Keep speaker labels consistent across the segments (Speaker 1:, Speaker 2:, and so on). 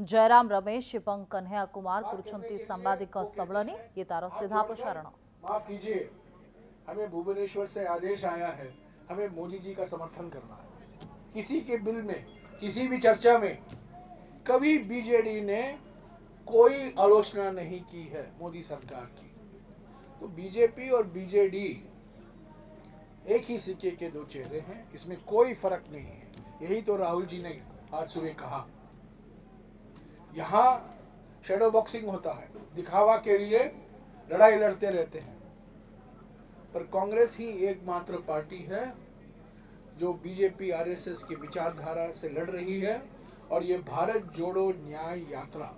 Speaker 1: जयराम रमेश एवं कन्हैया कुमार कुरुचंती सांबादिक सबलनी ये तार सीधा प्रसारण।
Speaker 2: माफ कीजिए, हमें भुवनेश्वर से आदेश आया है, हमें मोदी जी का समर्थन करना है। किसी के बिल में, किसी भी चर्चा में कभी बीजेडी ने कोई आलोचना नहीं की है मोदी सरकार की। तो बीजेपी और बीजेडी एक ही सिक्के के दो चेहरे हैं, इसमें कोई फर्क नहीं है। यही तो राहुल जी ने आज सुबह कहा। यहाँ शैडो बॉक्सिंग होता है, दिखावा के लिए लड़ाई लड़ते रहते हैं, पर कांग्रेस ही एकमात्र पार्टी है जो बीजेपी आरएसएस की विचारधारा से लड़ रही है। और ये भारत जोड़ो न्याय यात्रा,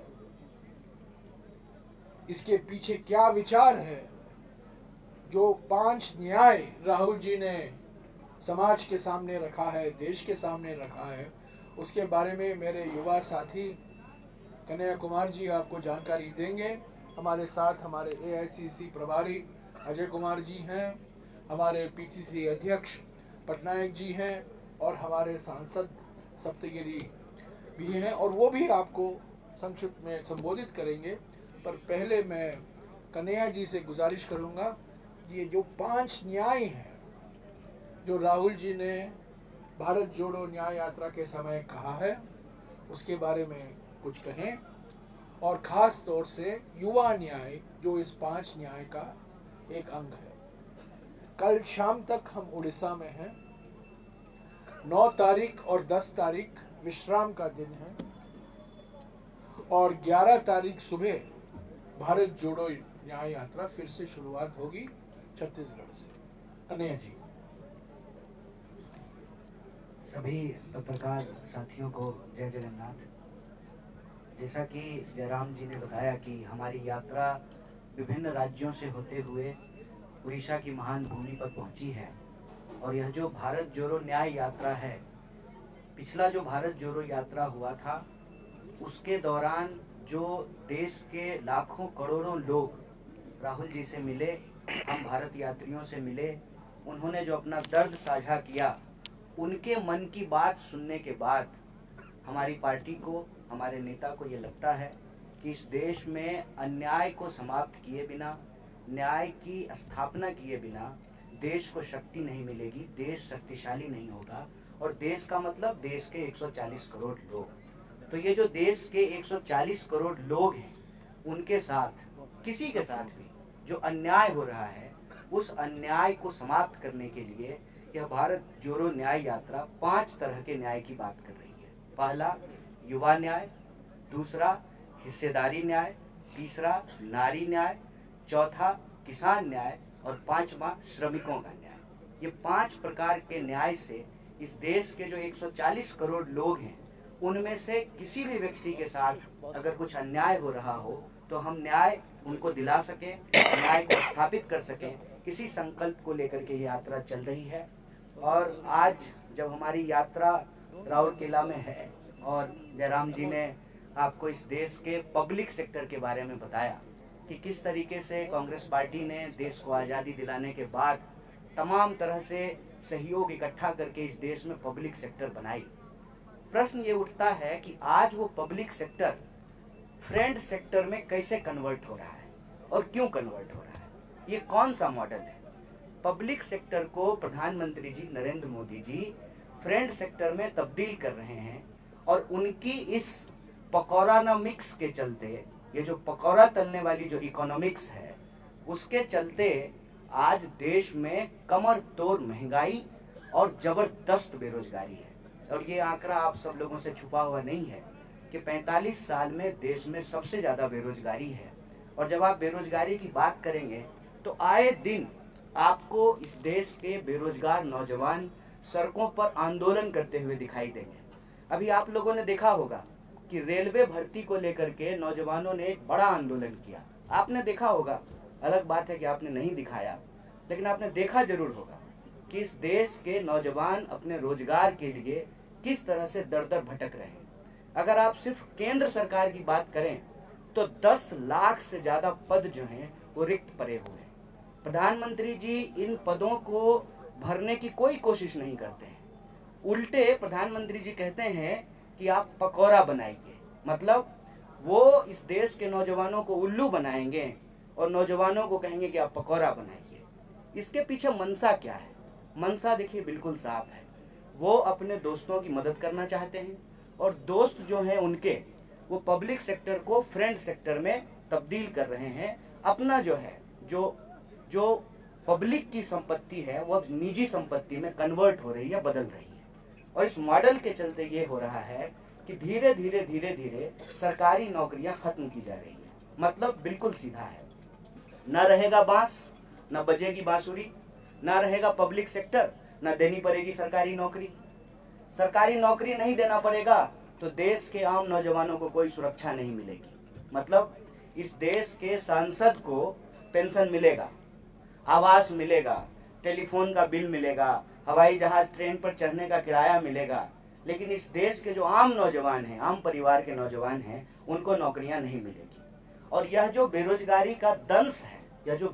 Speaker 2: इसके पीछे क्या विचार है, जो 5 न्याय राहुल जी ने समाज के सामने रखा है, देश के सामने रखा है, उसके बारे में मेरे युवा साथी कन्हैया कुमार जी आपको जानकारी देंगे। हमारे साथ हमारे एआईसीसी प्रभारी अजय कुमार जी हैं, हमारे पीसीसी अध्यक्ष पटनायक जी हैं और हमारे सांसद सप्तगिरी भी हैं, और वो भी आपको संक्षिप्त में संबोधित करेंगे। पर पहले मैं कन्हैया जी से गुजारिश करूंगा, ये जो 5 न्याय हैं जो राहुल जी ने भारत जोड़ो न्याय यात्रा के समय कहा है, उसके बारे में कुछ कहें, और खास तौर से युवा न्याय जो इस 5 न्याय का एक अंग है। कल शाम तक हम उड़ीसा में हैं। 9 तारीख और 10 तारीख विश्राम का दिन है, और 11 तारीख सुबह भारत जोड़ो न्याय यात्रा फिर से शुरुआत होगी छत्तीसगढ़ से। कन्हैया जी।
Speaker 3: सभी पत्रकार साथियों को जय जगन्नाथ। जैसा कि जयराम जी ने बताया कि हमारी यात्रा विभिन्न राज्यों से होते हुए उड़ीसा की महान भूमि पर पहुंची है, और यह जो भारत जोड़ो न्याय यात्रा है, पिछला जो भारत जोड़ो यात्रा हुआ था उसके दौरान जो देश के लाखों करोड़ों लोग राहुल जी से मिले, हम भारत यात्रियों से मिले, उन्होंने जो अपना दर्द साझा किया, उनके मन की बात सुनने के बाद हमारी पार्टी को, हमारे नेता को ये लगता है कि इस देश में अन्याय को समाप्त किए बिना, न्याय की स्थापना किए बिना देश को शक्ति नहीं मिलेगी, देश शक्तिशाली नहीं होगा। और देश का मतलब देश के 140 करोड़ लोग। तो ये जो देश के 140 करोड़ लोग हैं, उनके साथ, किसी के साथ भी जो अन्याय हो रहा है, उस अन्याय को समाप्त करने के लिए यह भारत जोड़ो न्याय यात्रा 5 तरह के न्याय की बात कर रही है। पहला युवा न्याय, दूसरा हिस्सेदारी न्याय, तीसरा नारी न्याय, चौथा किसान न्याय, और 5वां श्रमिकों का न्याय। ये 5 प्रकार के न्याय से इस देश के जो 140 करोड़ लोग हैं, उनमें से किसी भी व्यक्ति के साथ अगर कुछ अन्याय हो रहा हो तो हम न्याय उनको दिला सकें, न्याय को स्थापित कर सकें, इसी संकल्प को लेकर के ये यात्रा चल रही है। और आज जब हमारी यात्रा राउरकेला में है, और जयराम जी ने आपको इस देश के पब्लिक सेक्टर के बारे में बताया कि किस तरीके से कांग्रेस पार्टी ने देश को आज़ादी दिलाने के बाद तमाम तरह से सहयोग इकट्ठा करके इस देश में पब्लिक सेक्टर बनाई। प्रश्न ये उठता है कि आज वो पब्लिक सेक्टर फ्रेंड सेक्टर में कैसे कन्वर्ट हो रहा है, और क्यों कन्वर्ट हो रहा है, ये कौन सा मॉडल है। पब्लिक सेक्टर को प्रधानमंत्री जी नरेंद्र मोदी जी फ्रेंड सेक्टर में तब्दील कर रहे हैं, और उनकी इस पकौड़ानॉमिक्स के चलते, ये जो पकौड़ा तलने वाली जो इकोनॉमिक्स है, उसके चलते आज देश में कमर तोड़ महंगाई और जबरदस्त बेरोजगारी है। और ये आंकड़ा आप सब लोगों से छुपा हुआ नहीं है कि 45 साल में देश में सबसे ज़्यादा बेरोजगारी है। और जब आप बेरोजगारी की बात करेंगे तो आए दिन आपको इस देश के बेरोजगार नौजवान सड़कों पर आंदोलन करते हुए दिखाई देंगे। अभी आप लोगों ने देखा होगा कि रेलवे भर्ती को लेकर के नौजवानों ने एक बड़ा आंदोलन किया। आपने देखा होगा, अलग बात है कि आपने नहीं दिखाया, लेकिन आपने देखा जरूर होगा कि इस देश के नौजवान अपने रोजगार के लिए किस तरह से दर दर भटक रहे हैं। अगर आप सिर्फ केंद्र सरकार की बात करें तो 10 लाख से ज़्यादा पद जो हैं वो रिक्त पड़े हुए हैं। प्रधानमंत्री जी इन पदों को भरने की कोई कोशिश नहीं करते हैं। उल्टे प्रधानमंत्री जी कहते हैं कि आप पकौड़ा बनाइए,
Speaker 4: मतलब वो इस देश के नौजवानों को उल्लू बनाएंगे और नौजवानों को कहेंगे कि आप पकौड़ा बनाइए। इसके पीछे मनसा क्या है? मनसा देखिए बिल्कुल साफ है। वो अपने दोस्तों की मदद करना चाहते हैं और दोस्त जो हैं उनके, वो पब्लिक सेक्टर को फ्रेंड सेक्टर में तब्दील कर रहे हैं। अपना जो है जो पब्लिक की संपत्ति है वो अब निजी संपत्ति में कन्वर्ट हो रही है, बदल रही है। और इस मॉडल के चलते ये हो रहा है कि धीरे धीरे सरकारी नौकरियां खत्म की जा रही है। मतलब बिल्कुल सीधा है, न रहेगा बांस, न बजेगी बांसुरी, न रहेगा पब्लिक सेक्टर, न देनी पड़ेगी सरकारी नौकरी। सरकारी नौकरी नहीं देना पड़ेगा तो देश के आम नौजवानों को कोई सुरक्षा नहीं मिलेगी। मतलब इस देश के सांसद को पेंशन मिलेगा, आवास मिलेगा, टेलीफोन का बिल मिलेगा, हवाई जहाज ट्रेन पर चढ़ने का किराया मिलेगा, लेकिन इस देश के जो आम नौजवान हैं, आम परिवार के नौजवान हैं, उनको नौकरियां नहीं मिलेगी। और यह जो बेरोजगारी का दंश है, यह जो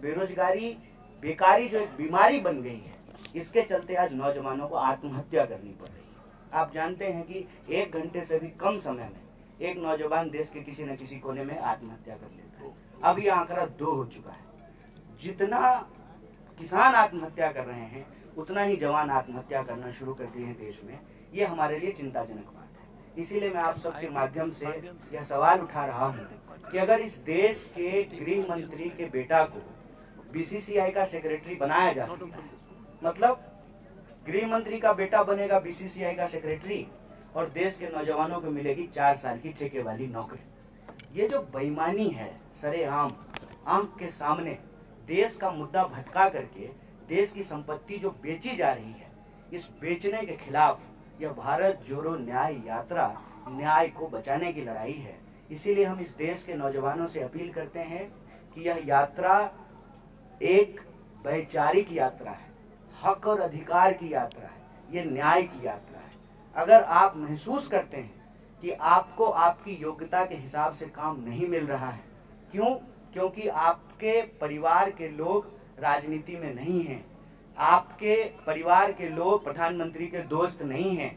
Speaker 4: बेकारी जो एक बीमारी बन गई है, इसके चलते आज नौजवानों को आत्महत्या करनी पड़ रही है। आप जानते हैं कि 1 घंटे से भी कम समय में एक नौजवान देश के किसी न किसी कोने में आत्महत्या कर लेता है। अब यह आंकड़ा 2 हो चुका है। जितना किसान आत्महत्या कर रहे हैं, उतना ही जवान आत्महत्या करना शुरू कर दिए हैं देश में। ये हमारे लिए चिंताजनक बात है। इसीलिए मैं आप सबके माध्यम से यह सवाल उठा रहा हूँ कि अगर इस देश के गृह मंत्री के बेटा को बीसीसीआई का सेक्रेटरी बनाया जा सकता है, मतलब गृह मंत्री का बेटा बनेगा बीसीसीआई का सेक्रेटरी और देश के नौजवानों को मिलेगी 4 साल की ठेके वाली नौकरी। ये जो बेईमानी है, सरेआम आंख के सामने देश का मुद्दा भटका करके देश की संपत्ति जो बेची जा रही है, इस बेचने के खिलाफ यह भारत जोड़ो न्याय यात्रा न्याय को बचाने की लड़ाई है। इसीलिए हम इस देश के नौजवानों से अपील करते हैं कि यह यात्रा एक वैचारिक यात्रा है, हक और अधिकार की यात्रा है, ये न्याय की यात्रा है। अगर आप महसूस करते हैं कि आपको आपकी योग्यता के हिसाब से काम नहीं मिल रहा है, क्योंकि आपके परिवार के लोग राजनीति में नहीं हैं, आपके परिवार के लोग प्रधानमंत्री के दोस्त नहीं हैं,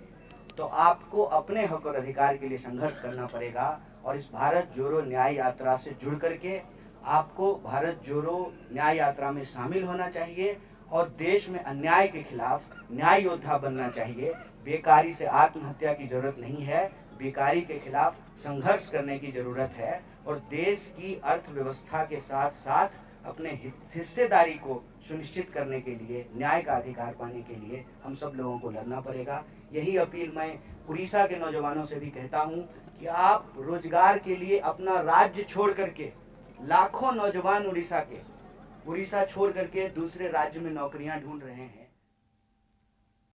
Speaker 4: तो आपको अपने हक और अधिकार के लिए संघर्ष करना पड़ेगा। और इस भारत जोड़ो न्याय यात्रा से जुड़ करके आपको भारत जोड़ो न्याय यात्रा में शामिल होना चाहिए और देश में अन्याय के खिलाफ न्याय योद्धा बनना चाहिए। बेकारी से आत्महत्या की जरूरत नहीं है, बेकारी के खिलाफ संघर्ष करने की जरूरत है और देश की अर्थव्यवस्था के साथ साथ अपने हिस्सेदारी को सुनिश्चित करने के लिए, न्याय का अधिकार पाने के लिए हम सब लोगों को लड़ना पड़ेगा। यही अपील मैं उड़ीसा के नौजवानों से भी कहता हूं कि आप रोजगार के लिए अपना राज्य छोड़ करके, लाखों नौजवान उड़ीसा छोड़ करके दूसरे राज्य में नौकरियां ढूंढ रहे हैं।